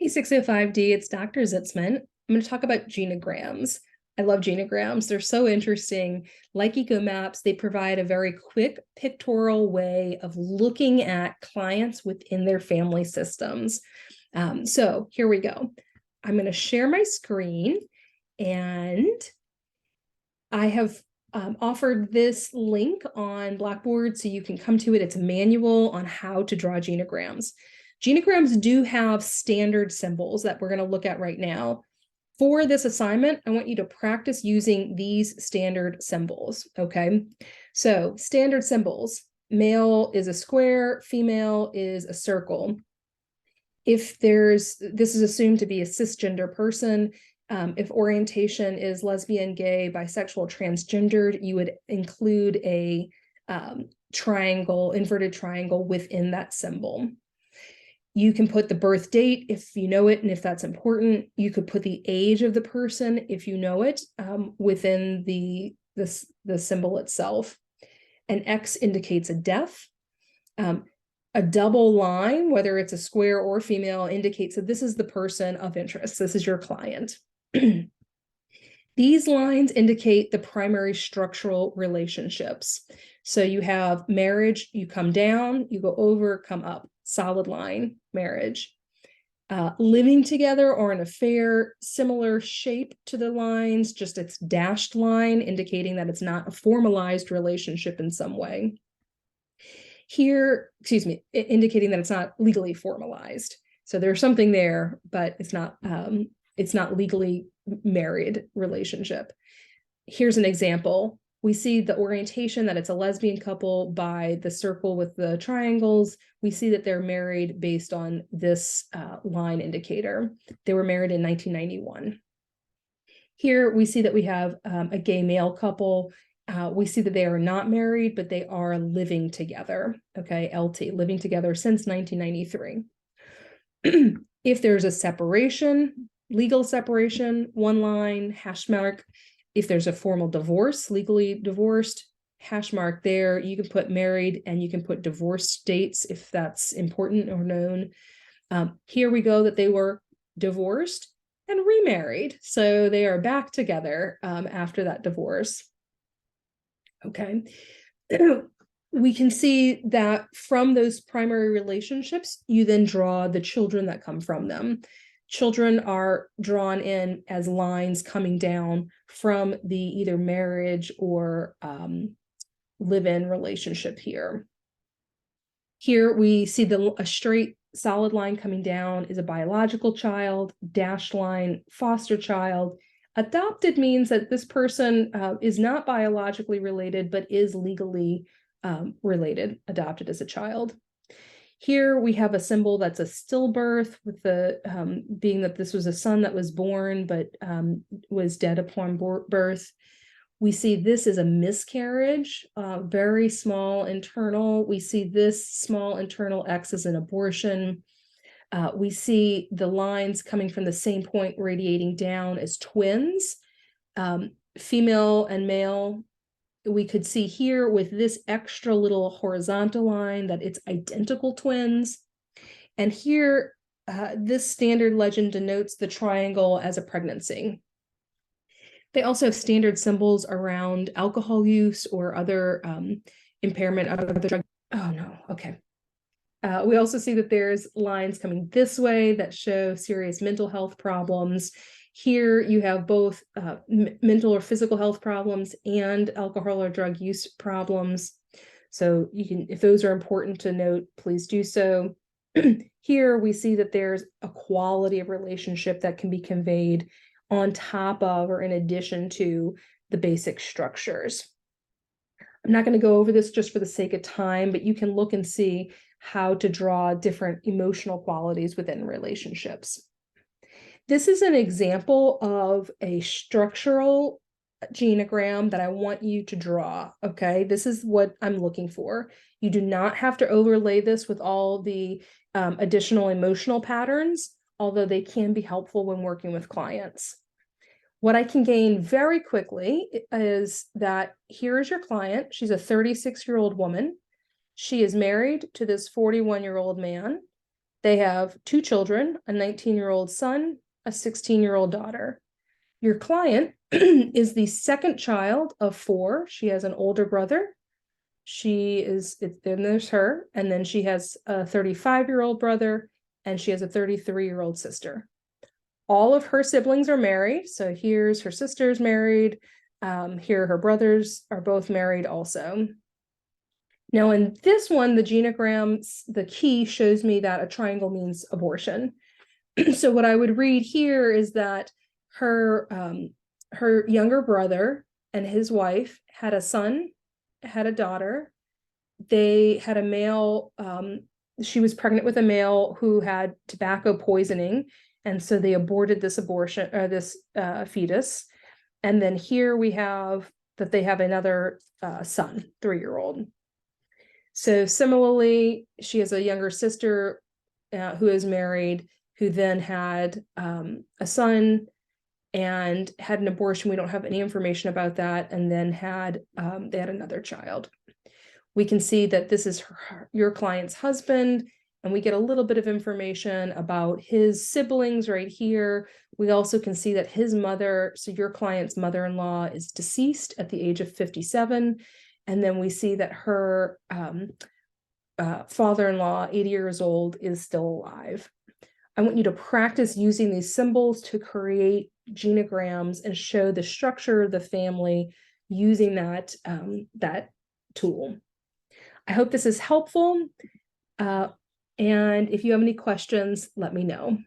Hey, 605D, it's Dr. Zitzman. I'm going to talk about genograms. I love genograms. They're so interesting. Like eco maps, they provide a very quick pictorial way of looking at clients within their family systems. So here we go. I'm going to share my screen, and I have offered this link on Blackboard so you can come to it. It's a manual on how to draw genograms. Genograms do have standard symbols that we're going to look at right now. For this assignment, I want you to practice using these standard symbols, okay? So standard symbols, male is a square, female is a circle. If this is assumed to be a cisgender person, if orientation is lesbian, gay, bisexual, transgendered, you would include a triangle, inverted triangle within that symbol. You can put the birth date if you know it and if that's important. You could put the age of the person if you know it within the symbol itself. An X indicates a death. A double line, whether it's a square or female, indicates that this is the person of interest. This is your client. These lines indicate the primary structural relationships. So you have marriage, you come down, you go over, come up, solid line, marriage. Living together or an affair, similar shape to the lines, just it's dashed line, indicating that it's not a formalized relationship in some way. Here, indicating that it's not legally formalized. So there's something there, but it's not legally married relationship. Here's an example. We see the orientation that it's a lesbian couple by the circle with the triangles. We see that they're married based on this line indicator. They were married in 1991. Here we see that we have a gay male couple. We see that they are not married, but they are living together. Okay, LT, living together since 1993. If there's a separation, legal separation, one line, hash mark. If there's a formal divorce, legally divorced, hash mark there. You can put married and you can put divorce dates if that's important or known. Here we go that they were divorced and remarried. So they are back together after that divorce. Okay. We can see that from those primary relationships, you then draw the children that come from them. Children are drawn in as lines coming down from the either marriage or live-in relationship here. Here we see a straight solid line coming down is a biological child, dashed line, foster child. Adopted means that this person is not biologically related, but is legally related, adopted as a child. Here we have a symbol that's a stillbirth, with the being that this was a son that was born but was dead upon birth. We see this is a miscarriage, very small internal. We see this small internal X as an abortion. We see the lines coming from the same point radiating down as twins, female and male. We could see here with this extra little horizontal line that it's identical twins. And here, this standard legend denotes the triangle as a pregnancy. They also have standard symbols around alcohol use or other impairment of the drug. Oh no, okay. We also see that there's lines coming this way that show serious mental health problems. Here you have both mental or physical health problems and alcohol or drug use problems. So you can, if those are important to note, please do so. Here we see that there's a quality of relationship that can be conveyed on top of or in addition to the basic structures. I'm not going to go over this just for the sake of time, but you can look and see how to draw different emotional qualities within relationships. This is an example of a structural genogram that I want you to draw, okay? This is what I'm looking for. You do not have to overlay this with all the additional emotional patterns, although they can be helpful when working with clients. What I can gain very quickly is that here is your client. She's a 36-year-old woman. She is married to this 41-year-old man. They have 2 children, a 19-year-old son, a 16-year-old daughter. Your client is the second child of 4. She has an older brother. Then there's her, and then she has a 35-year-old brother, and she has a 33-year-old sister. All of her siblings are married. So here's her sister's married. Here her brothers are both married also. Now in this one, the genograms, the key shows me that a triangle means abortion. So what I would read here is that her younger brother and his wife had a son, had a daughter. They had a male, she was pregnant with a male who had tobacco poisoning. And so they aborted this fetus. And then here we have that they have another son, 3-year-old. So similarly, she has a younger sister who is married, who then had a son and had an abortion. We don't have any information about that. And then they had another child. We can see that this is your client's husband, and we get a little bit of information about his siblings right here. We also can see that his mother, so your client's mother-in-law, is deceased at the age of 57. And then we see that her father-in-law, 80 years old, is still alive. I want you to practice using these symbols to create genograms and show the structure of the family using that tool. I hope this is helpful. And if you have any questions, let me know.